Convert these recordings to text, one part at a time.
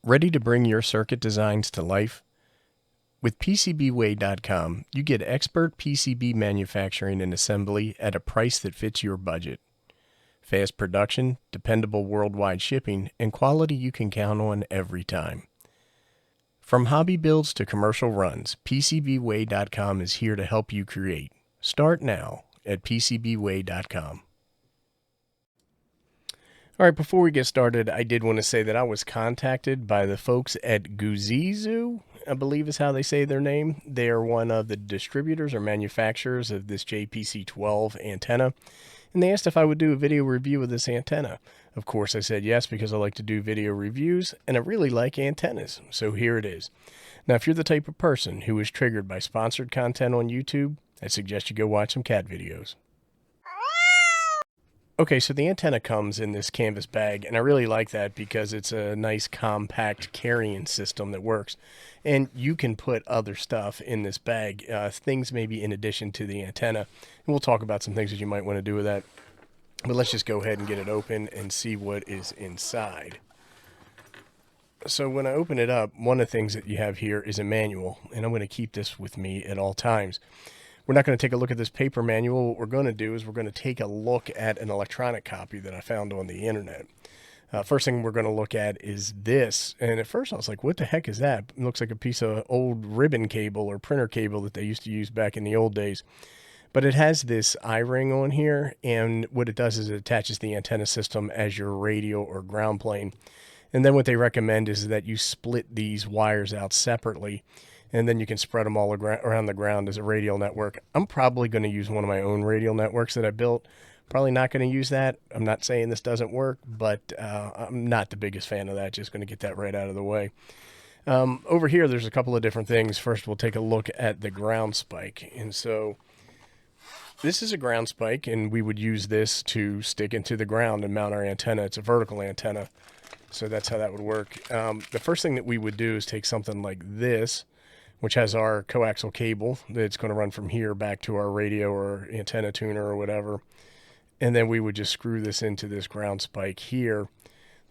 Ready to bring your circuit designs to life? With PCBWay.com, you get expert PCB manufacturing and assembly at a price that fits your budget. Fast production, dependable worldwide shipping, and quality you can count on every time. From hobby builds to commercial runs, PCBWay.com is here to help you create. Start now at PCBWay.com. All right, before we get started, I did want to say that I was contacted by the folks at Guzizu, I believe is how they say their name. They are one of the distributors or manufacturers of this JPC-12 antenna, and they asked if I would do a video review of this antenna. Of course, I said yes because I like to do video reviews, and I really like antennas, so here it is. Now, if you're the type of person who is triggered by sponsored content on YouTube, I suggest you go watch some cat videos. Okay, so the antenna comes in this canvas bag, and I really like that because it's a nice compact carrying system that works. And you can put other stuff in this bag, things maybe in addition to the antenna. And we'll talk about some things that you might want to do with that. But let's just go ahead and get it open and see what is inside. So when I open it up, one of the things that you have here is a manual, and I'm going to keep this with me at all times. We're not going to take a look at this paper manual. What we're going to do is we're going to take a look at an electronic copy that I found on the internet. First thing we're going to look at is this. And at first I was like, what the heck is that? It looks like a piece of old ribbon cable or printer cable that they used to use back in the old days. But it has this I-ring on here, and what it does is it attaches the antenna system as your radio or ground plane. And then what they recommend is that you split these wires out separately, and then you can spread them all around the ground as a radial network. I'm probably going to use one of my own radial networks that I built. Probably not going to use that. I'm not saying this doesn't work, but I'm not the biggest fan of that. Just going to get that right out of the way. Over here, there's a couple of different things. First, we'll take a look at the ground spike. And so this is a ground spike, and we would use this to stick into the ground and mount our antenna. It's a vertical antenna, so that's how that would work. The first thing that we would do is take something like this, which has our coaxial cable that's going to run from here back to our radio or antenna tuner or whatever. And then we would just screw this into this ground spike here,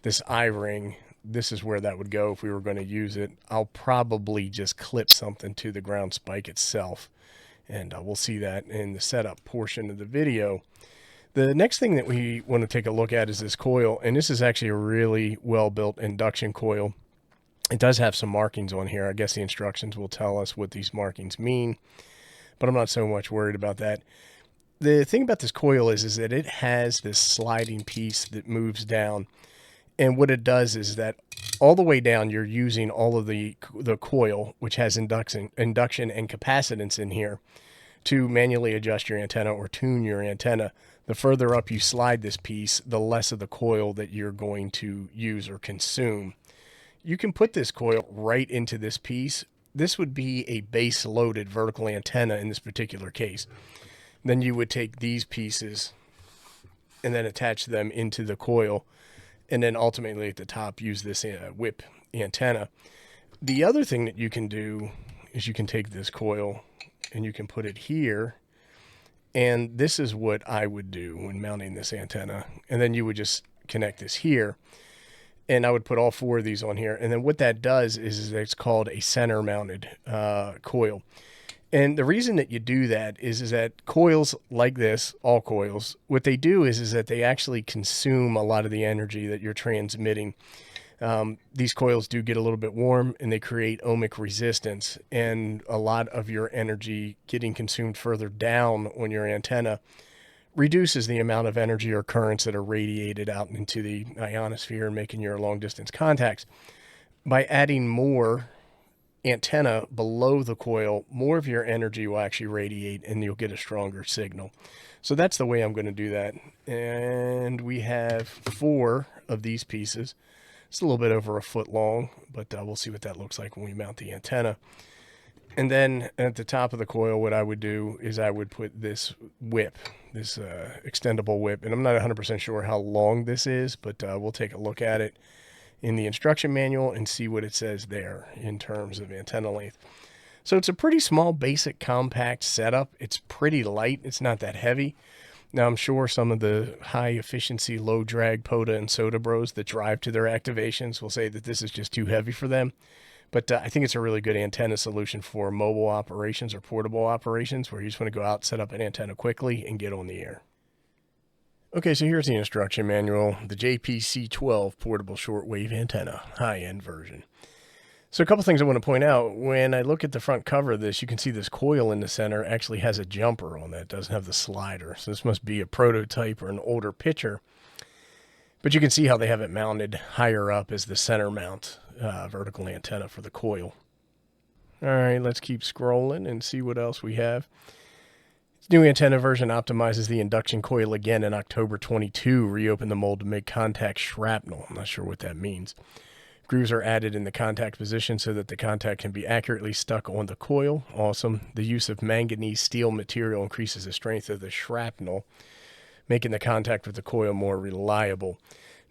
this I-ring. This is where that would go if we were going to use it. I'll probably just clip something to the ground spike itself, and we'll see that in the setup portion of the video. The next thing that we want to take a look at is this coil, and this is actually a really well-built induction coil. It does have some markings on here. I guess the instructions will tell us what these markings mean, but I'm not so much worried about that. The thing about this coil is that it has this sliding piece that moves down, and what it does is that all the way down you're using all of the coil, which has induction and capacitance in here, to manually adjust your antenna or tune your antenna. The further up you slide this piece, the less of the coil that you're going to use or consume. You can put this coil right into this piece. This would be a base-loaded vertical antenna in this particular case. Then you would take these pieces and then attach them into the coil, and then ultimately at the top use this whip antenna. The other thing that you can do is you can take this coil and you can put it here, and this is what I would do when mounting this antenna. And then you would just connect this here, and I would put all four of these on here. And then what that does is it's called a center mounted coil. And the reason that you do that is that coils like this, all coils, what they do is that they actually consume a lot of the energy that you're transmitting. These coils do get a little bit warm, and they create ohmic resistance, and a lot of your energy getting consumed further down on your antenna reduces the amount of energy or currents that are radiated out into the ionosphere and making your long distance contacts. By adding more antenna below the coil, more of your energy will actually radiate, and you'll get a stronger signal. So that's the way I'm going to do that. And we have 4 of these pieces. It's a little bit over a foot long, but we'll see what that looks like when we mount the antenna. And then at the top of the coil, what I would do is I would put this whip, this extendable whip. And I'm not 100% sure how long this is, but we'll take a look at it in the instruction manual and see what it says there in terms of antenna length. So it's a pretty small, basic, compact setup. It's pretty light. It's not that heavy. Now, I'm sure some of the high efficiency, low drag POTA and SOTA bros that drive to their activations will say that this is just too heavy for them. But I think it's a really good antenna solution for mobile operations or portable operations where you just want to go out, set up an antenna quickly, and get on the air. Okay, so here's the instruction manual, the JPC-12 Portable Shortwave Antenna, high-end version. So a couple things I want to point out. When I look at the front cover of this, you can see this coil in the center actually has a jumper on that. It doesn't have the slider. So this must be a prototype or an older picture. But you can see how they have it mounted higher up as the center mount vertical antenna for the coil. All right, let's keep scrolling and see what else we have. This new antenna version optimizes the induction coil again in October 22. Reopened the mold to make contact shrapnel. I'm not sure what that means. Grooves are added in the contact position so that the contact can be accurately stuck on the coil. Awesome. The use of manganese steel material increases the strength of the shrapnel, making the contact with the coil more reliable.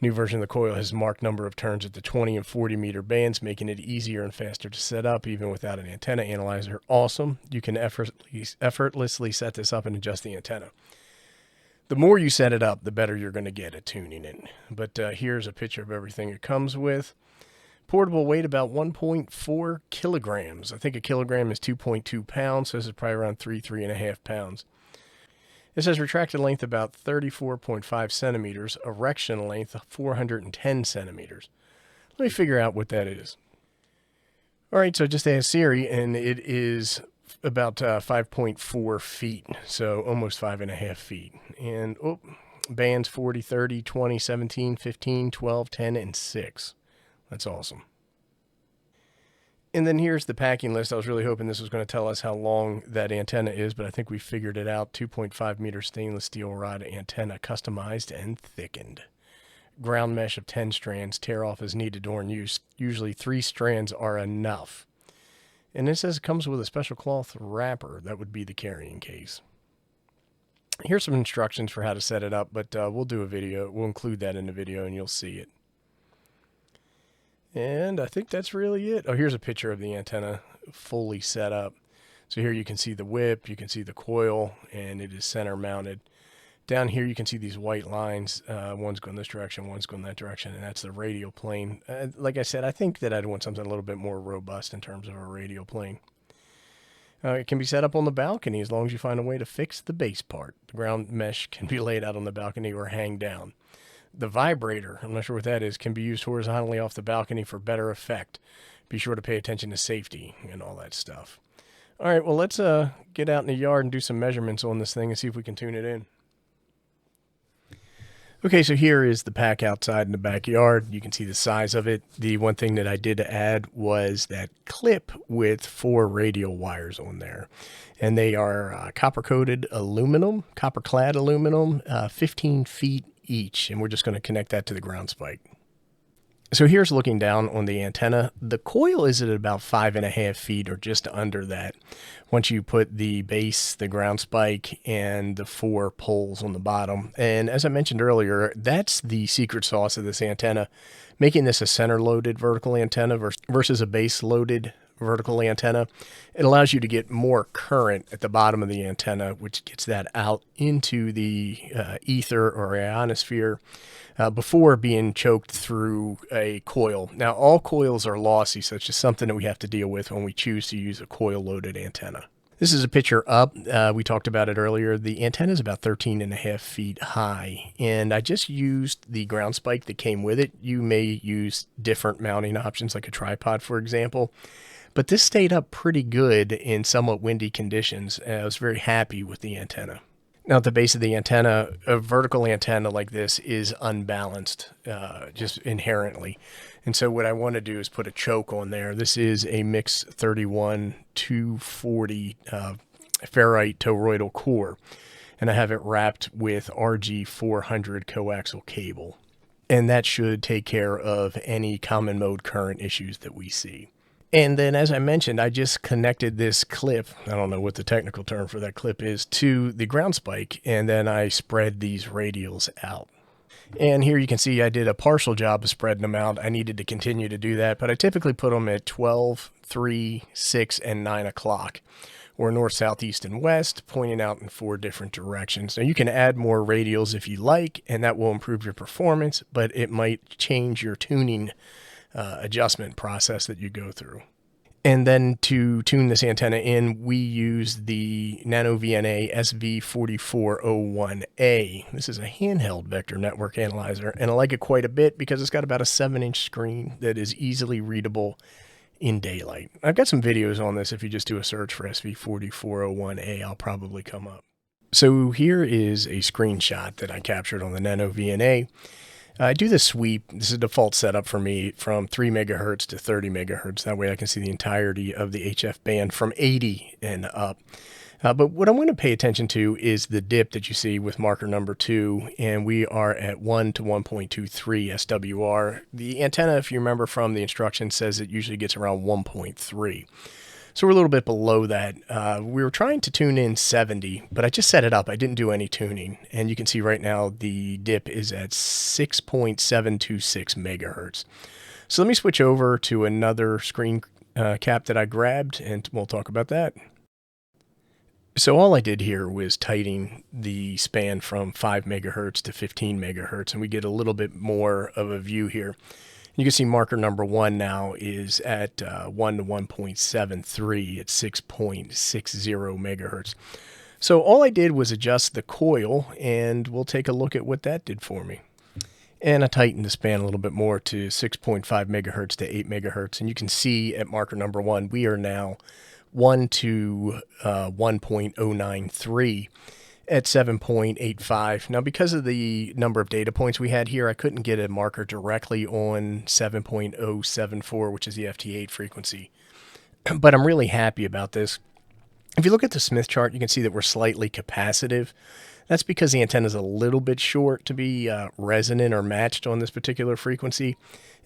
New version of the coil has marked number of turns at the 20 and 40 meter bands, making it easier and faster to set up even without an antenna analyzer. Awesome. You can effortlessly set this up and adjust the antenna. The more you set it up, the better you're going to get at tuning it. But here's a picture of everything it comes with. Portable weight about 1.4 kilograms. I think a kilogram is 2.2 pounds, so this is probably around 3.5 pounds. It says retracted length about 34.5 centimeters, erection length 410 centimeters. Let me figure out what that is. All right, so just asked Siri, and it is about 5.4 feet, so almost 5.5 feet. And bands 40, 30, 20, 17, 15, 12, 10, and 6. That's awesome. And then here's the packing list. I was really hoping this was going to tell us how long that antenna is, but I think we figured it out. 2.5 meter stainless steel rod antenna, customized and thickened. Ground mesh of 10 strands, tear off as needed during use. Usually 3 strands are enough. And it says it comes with a special cloth wrapper. That would be the carrying case. Here's some instructions for how to set it up, but we'll do a video. We'll include that in the video and you'll see it. And I think that's really it. Oh, here's a picture of the antenna fully set up. So here you can see the whip, you can see the coil, and it is center mounted. Down here you can see these white lines. One's going this direction, one's going that direction, and that's the radial plane. Like I said, I think that I'd want something a little bit more robust in terms of a radial plane. It can be set up on the balcony as long as you find a way to fix the base part. The ground mesh can be laid out on the balcony or hang down. The vibrator, I'm not sure what that is, can be used horizontally off the balcony for better effect. Be sure to pay attention to safety and all that stuff. All right, well, let's get out in the yard and do some measurements on this thing and see if we can tune it in. Okay, so here is the pack outside in the backyard. You can see the size of it. The one thing that I did add was that clip with 4 radial wires on there. And they are copper-coated aluminum, copper-clad aluminum, 15 feet each. And we're just going to connect that to the ground spike. So here's looking down on the antenna. The coil is at about 5.5 feet or just under that. Once you put the base, the ground spike, and the 4 poles on the bottom. And as I mentioned earlier, that's the secret sauce of this antenna, making this a center-loaded vertical antenna versus a base-loaded vertical antenna. It allows you to get more current at the bottom of the antenna, which gets that out into the ether or ionosphere before being choked through a coil. Now, all coils are lossy, so it's just something that we have to deal with when we choose to use a coil-loaded antenna. This is a picture up. We talked about it earlier. The antenna is about 13.5 feet high, and I just used the ground spike that came with it. You may use different mounting options, like a tripod, for example. But this stayed up pretty good in somewhat windy conditions. I was very happy with the antenna. Now at the base of the antenna, a vertical antenna like this is unbalanced just inherently. And so what I want to do is put a choke on there. This is a Mix 31 240 ferrite toroidal core. And I have it wrapped with RG400 coaxial cable. And that should take care of any common mode current issues that we see. And then, as I mentioned, I just connected this clip, I don't know what the technical term for that clip is, to the ground spike, and then I spread these radials out. And here you can see I did a partial job of spreading them out. I needed to continue to do that, but I typically put them at 12, 3, 6, and 9 o'clock, or north, south, east, and west, pointing out in 4 different directions. Now you can add more radials if you like, and that will improve your performance, but it might change your tuning adjustment process that you go through. And then to tune this antenna in, we use the Nano VNA SV4401A. This is a handheld vector network analyzer, and I like it quite a bit because it's got about a 7-inch screen that is easily readable in daylight. I've got some videos on this. If you just do a search for SV4401A, I'll probably come up. So here is a screenshot that I captured on the Nano VNA. I do the sweep. This is a default setup for me from 3 megahertz to 30 megahertz. That way I can see the entirety of the HF band from 80 and up. But what I want to pay attention to is the dip that you see with marker number 2, and we are at 1 to 1.23 SWR. The antenna, if you remember from the instructions, says it usually gets around 1.3. So we're a little bit below that. We were trying to tune in 70, but I just set it up. I didn't do any tuning. And you can see right now the dip is at 6.726 megahertz. So let me switch over to another screen cap that I grabbed, and we'll talk about that. So all I did here was tighten the span from 5 megahertz to 15 megahertz, and we get a little bit more of a view here. You can see marker number 1 now is at 1 to 1.73 at 6.60 megahertz. So all I did was adjust the coil, and we'll take a look at what that did for me. And I tightened the span a little bit more to 6.5 megahertz to 8 megahertz. And you can see at marker number 1, we are now 1 to 1.093 at 7.85. Now, because of the number of data points we had here, I couldn't get a marker directly on 7.074, which is the FT8 frequency. But I'm really happy about this. If you look at the Smith chart, you can see that we're slightly capacitive. That's because the antenna is a little bit short to be resonant or matched on this particular frequency.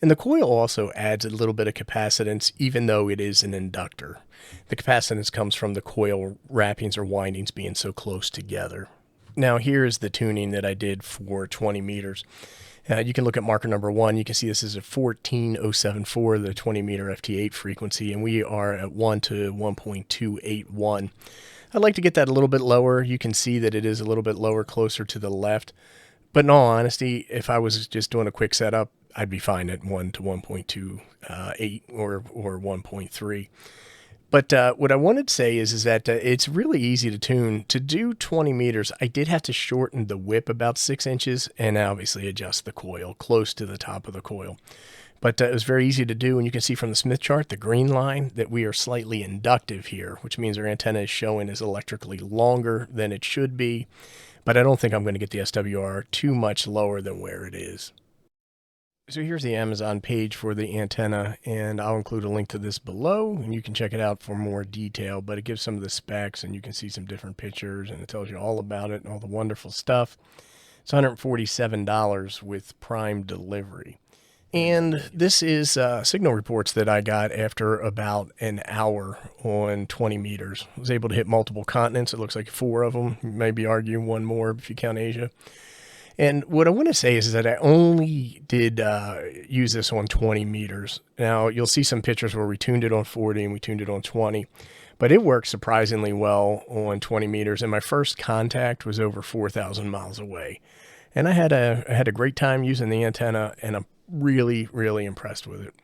And the coil also adds a little bit of capacitance, even though it is an inductor. The capacitance comes from the coil wrappings or windings being so close together. Now here's the tuning that I did for 20 meters. You can look at marker number 1. You can see this is a 14074, the 20 meter FT8 frequency, and we are at 1 to 1.281. I'd like to get that a little bit lower. You can see that it is a little bit lower, closer to the left. But in all honesty, if I was just doing a quick setup, I'd be fine at 1 to 1.28 or 1.3. But what I wanted to say is that it's really easy to tune. To do 20 meters, I did have to shorten the whip about 6 inches and obviously adjust the coil close to the top of the coil. But it was very easy to do, and you can see from the Smith chart, the green line, that we are slightly inductive here, which means our antenna is showing is electrically longer than it should be. But I don't think I'm going to get the SWR too much lower than where it is. So here's the Amazon page for the antenna, and I'll include a link to this below, and you can check it out for more detail. But it gives some of the specs, and you can see some different pictures, and it tells you all about it and all the wonderful stuff. It's $147 with Prime delivery. And this is signal reports that I got after about an hour on 20 meters. I was able to hit multiple continents. It looks like 4 of them. Maybe argue 1 more if you count Asia. And what I want to say is that I only did use this on 20 meters. Now, you'll see some pictures where we tuned it on 40 and we tuned it on 20. But it works surprisingly well on 20 meters. And my first contact was over 4,000 miles away. And I had a great time using the antenna, and I'm really, really impressed with it.